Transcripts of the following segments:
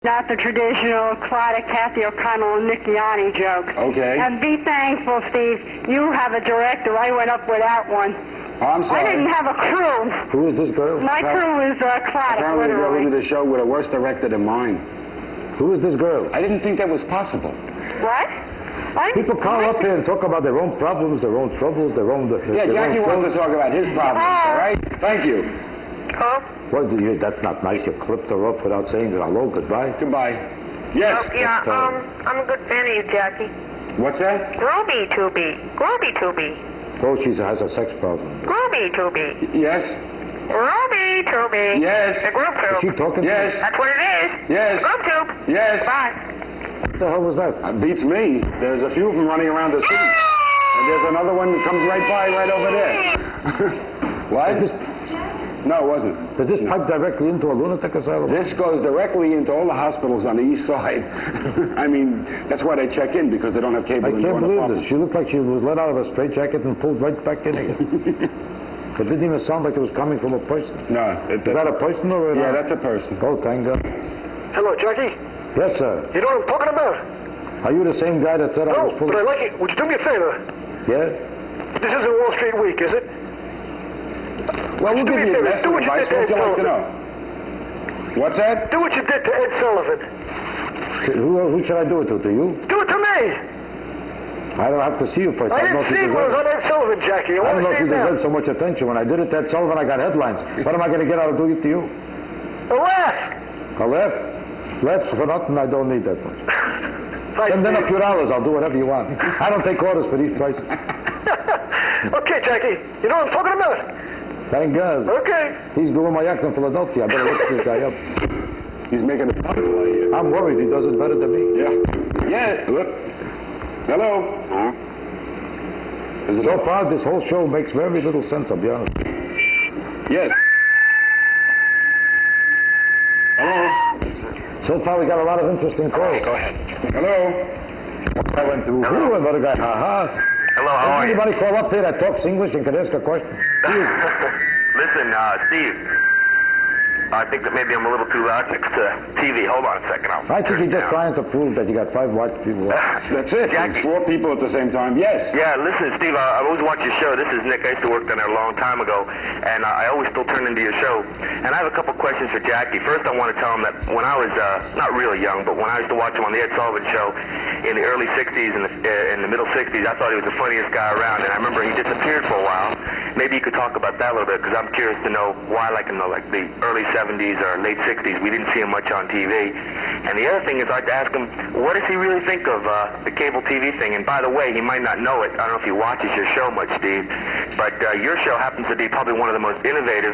Not the traditional Clyde, Kathy O'Connell, and Nickiani joke. Okay. And be thankful, Steve. You have a director. I went up without one. Oh, I'm sorry. I didn't have a crew. Who is this girl? My crew is Clyde, apparently literally. you're the show with a worse director than mine. Who is this girl? I didn't think that was possible. What? People call up here and talk about their own problems, their own troubles, their own... Yeah, Jackie wants to talk about his problems, all right? Thank you. Oh. Well, that's not nice. You clipped her up without saying hello, goodbye. Goodbye. Yes. Yeah, I'm a good fan of you, Jackie. What's that? Grube Tube. Oh, she has a sex problem. Grube Tube. Yes. Grube Tube. Yes. The Grube Tube. Is she talking? Yes. That's what it is. Yes. Grube Tube. Yes. Bye. What the hell was that? Beats me. There's a few of them running around the city. And there's another one that comes right by right over there. What? No, it wasn't. Does this pipe directly into a lunatic asylum? This goes directly into all the hospitals on the east side. I mean, that's why they check in, because they don't have cable. I can't believe this. She looked like she was let out of a straitjacket and pulled right back in again. It didn't even sound like it was coming from a person. No. Is that a person or Yeah, that's a person. Oh, thank God. Hello, Jackie. Yes, sir. You know what I'm talking about? Are you the same guy that said I was No, full but I like it. Would you do me a favor? Yeah? This isn't Wall Street Week, is it? Well, we'll give you investment advice. What would you like to know? What's that? Do what you did to Ed Sullivan. Who should I do it to? To you? Do it to me. I don't have to see you first. I didn't see it when I was on Ed Sullivan, Jackie. I don't know if you now. deserve so much attention. When I did it to Ed Sullivan, I got headlines. What am I going to get out of doing it to you? A laugh. A laugh? Laughs for nothing. I don't need that much. Send in a few dollars. I'll do whatever you want. I don't take orders for these prices. Okay, Jackie. You know what I'm talking about? Thank God. Okay. He's doing my act in Philadelphia. I better look this guy up. He's making a popular here. I'm worried he does it better than me. Yeah. Yeah. Look. Hello. So far, this whole show makes very little sense, I'll be honest. Yes. Hello. So far, we got a lot of interesting calls. Go ahead. Hello. I went through who? Another guy. Ha-ha. Hello, how are you? Anybody call up here that talks English and can ask a question? Listen, Steve, I think that maybe I'm a little too loud next to TV. Hold on a second. I think you're just trying to prove that you got 5 watch people. That's it. It's 4 people at the same time. Yes. Yeah, listen, Steve, I always watch your show. This is Nick. I used to work down there a long time ago, and I always still turn into your show. And I have a couple questions for Jackie. First, I want to tell him that when I was not really young, but when I used to watch him on the Ed Sullivan Show in the early 60s and in the middle 60s, I thought he was the funniest guy around. And I remember he disappeared for a while. Maybe you could talk about that a little bit, because I'm curious to know why, like in the early 70s or late 60s, we didn't see him much on TV. And the other thing is, I'd like to ask him, what does he really think of the cable TV thing? And by the way, he might not know it. I don't know if he watches your show much, Steve, but your show happens to be probably one of the most innovative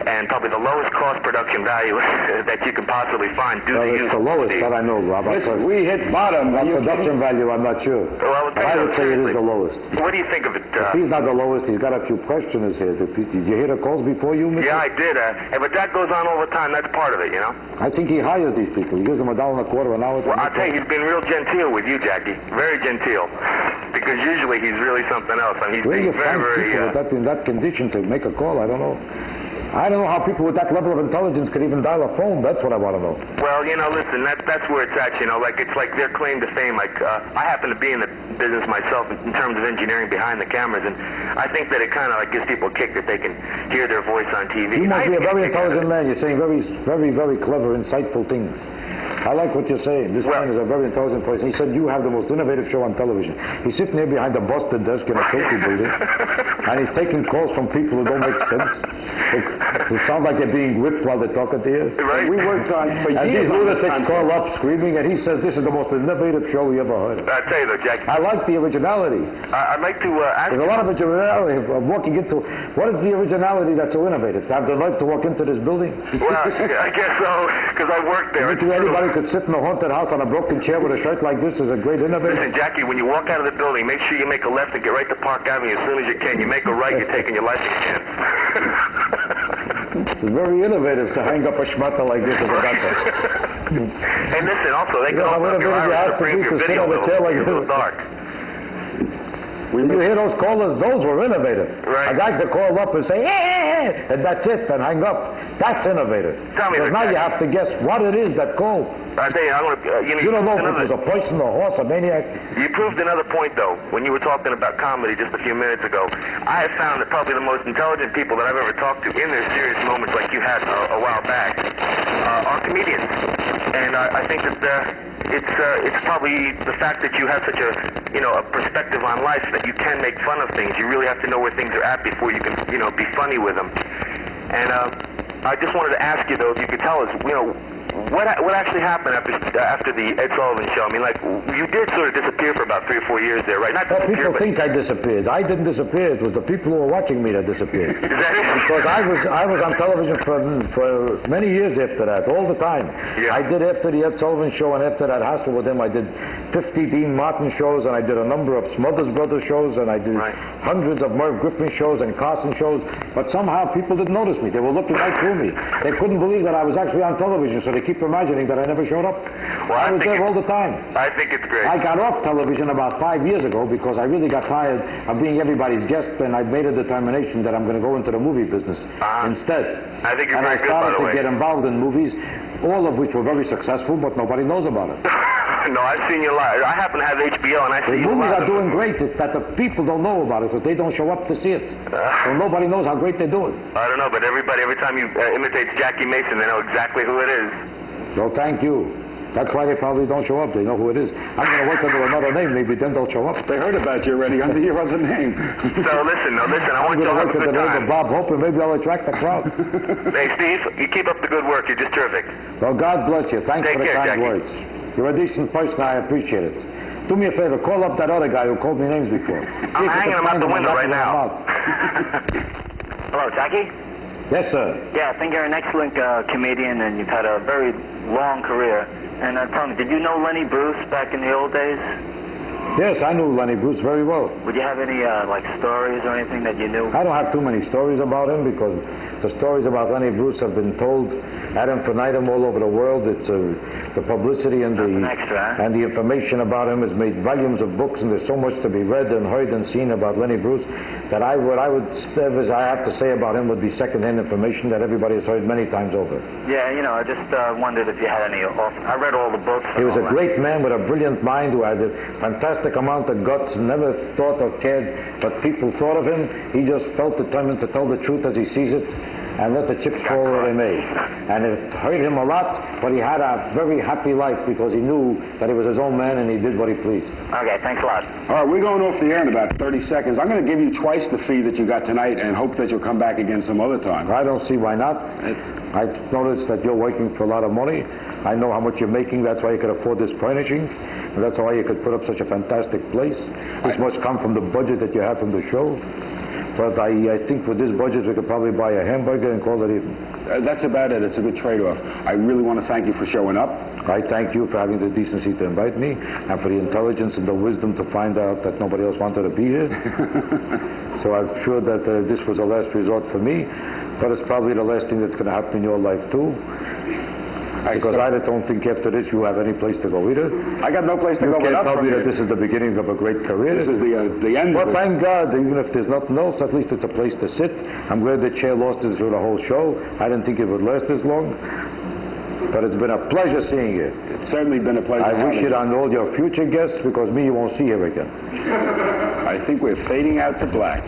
and probably the lowest cost production value that you can possibly find due to it's the lowest that I know, Rob. Listen, we hit bottom. On production value, I'm not sure. Well, I would say it is the lowest. What do you think of it? If he's not the lowest, he's got a few questioners here. Did you hear the calls before you, Mr.? Yeah, I did. But that goes on all the time. That's part of it, you know? I think he hires these people. He gives them $1.25 an hour. Well, I'll tell you, he's been real genteel with you, Jackie. Very genteel. Because usually he's really something else. And he's Where do you being very, find people in that condition to make a call? I don't know. I don't know how people with that level of intelligence could even dial a phone. That's what I want to know. Well, you know, listen, that's where it's at, you know. It's like their claim to fame. I happen to be in the business myself in terms of engineering behind the cameras, and I think that it kind of gives people a kick that they can hear their voice on TV. You must be a very intelligent man. You're saying very, very, very clever, insightful things. I like what you're saying. This man is a very intelligent person. He said you have the most innovative show on television. He's sitting there behind a busted desk in a filthy building, and he's taking calls from people who don't make sense. It sounds like they're being whipped while they're talking to you. Right. We worked on for and years. these lunatics call up screaming, and he says this is the most innovative show we ever heard. I tell you though, Jack. I like the originality. I'd like to ask. There's a lot of originality of walking into. What is the originality that's so innovative? To have the life to walk into this building? Well, I guess so, because I worked there. You think anybody could sit in a haunted house on a broken chair with a shirt like this is a great innovator? Listen, Jackie, when you walk out of the building, make sure you make a left and get right to Park Avenue as soon as you can. You make a right, you're taking your life in your hands. It's very innovative to hang up a schmata like this as a doctor. And listen, also, they can open up your iris to bring your video a little dark. We You hear those callers? Those were innovative. Right. A guy could call up and say, hey, and that's it, and hang up. That's innovative. Tell me, Because now you have to guess what it is that called. I tell you, I'm gonna, You don't know if another, it was a person, a horse, a maniac. You proved another point, though, when you were talking about comedy just a few minutes ago. I have found that probably the most intelligent people that I've ever talked to in their serious moments, like you had a while back, are comedians. And I think that it's probably the fact that you have such a perspective on life that you can make fun of things. You really have to know where things are at before you can, be funny with them. And I just wanted to ask you, though, if you could tell us, what actually happened after the Ed Sullivan Show? I mean, like, you did sort of disappear for about 3 or 4 years there, right? Not Well, disappear, people think I disappeared. I didn't disappear. It was the people who were watching me that disappeared. Is that it? Because I was on television for many years after that, all the time. Yeah. I did after the Ed Sullivan Show, and after that hassle with him, I did 50 Dean Martin shows, and I did a number of Smothers Brothers shows, and I did hundreds of Merv Griffin shows and Carson shows. But somehow people didn't notice me. They were looking right through me. They couldn't believe that I was actually on television, so they keep imagining that I never showed up. Well, I was there all the time. I think it's great. I got off television about 5 years ago because I really got tired of being everybody's guest, and I made a determination that I'm going to go into the movie business instead. I think you're and very I good, by started the to way. get involved in movies, all of which were very successful, but nobody knows about it. No, I've seen you live. I happen to have HBO, and I The see you movies live. are doing great. It's that the people don't know about it because they don't show up to see it. So nobody knows how great they're doing. I don't know, but every time you imitate Jackie Mason, they know exactly who it is. So thank you. That's why they probably don't show up. They know who it is. I'm going to wait under another name. Maybe then they'll show up. They heard about you already under your other name. So listen, I want I'm you to going to have a wait good under the name time. of Bob Hope, and maybe I'll attract the crowd. Hey, Steve, you keep up the good work. You're just terrific. Well, God bless you. Thanks Take for the care, kind Jackie. words. You're a decent person. I appreciate it. Do me a favor. Call up that other guy who called me names before. I'm hanging him out the window right now. Hello, Jackie? Yes, sir. Yeah, I think you're an excellent comedian, and you've had a very long career. And tell me, did you know Lenny Bruce back in the old days? Yes, I knew Lenny Bruce very well. Would you have any stories or anything that you knew? I don't have too many stories about him because the stories about Lenny Bruce have been told ad infinitum all over the world. It's the publicity and and the information about him has made volumes of books, and there's so much to be read and heard and seen about Lenny Bruce that I have to say about him would be secondhand information that everybody has heard many times over. Yeah, I just wondered if you had any. I read all the books. He was a great man with a brilliant mind who had a fantastic amount of guts, never thought or cared what people thought of him. He just felt determined to tell the truth as he sees it and let the chips fall where they may. And it hurt him a lot, but he had a very happy life because he knew that he was his own man and he did what he pleased. Okay, thanks a lot. All right, we're going off the air in about 30 seconds. I'm going to give you twice the fee that you got tonight and hope that you'll come back again some other time. I don't see why not. I noticed that you're working for a lot of money. I know how much you're making. That's why you could afford this furnishing. And that's why you could put up such a fantastic place. This must come from the budget that you have from the show. But I think with this budget we could probably buy a hamburger and call it even. That's about it. It's a good trade-off. I really want to thank you for showing up. I thank you for having the decency to invite me and for the intelligence and the wisdom to find out that nobody else wanted to be here. So I'm sure that this was a last resort for me, but it's probably the last thing that's going to happen in your life too. Because I don't think after this you have any place to go either. I got no place to go. You can't tell me that this is the beginning of a great career. This is the end of it. But thank God, even if there's nothing else, at least it's a place to sit. I'm glad the chair lasted through the whole show. I didn't think it would last this long. But it's been a pleasure seeing you. It's certainly been a pleasure. I wish it on all your future guests, because me you won't see here again. I think we're fading out to black.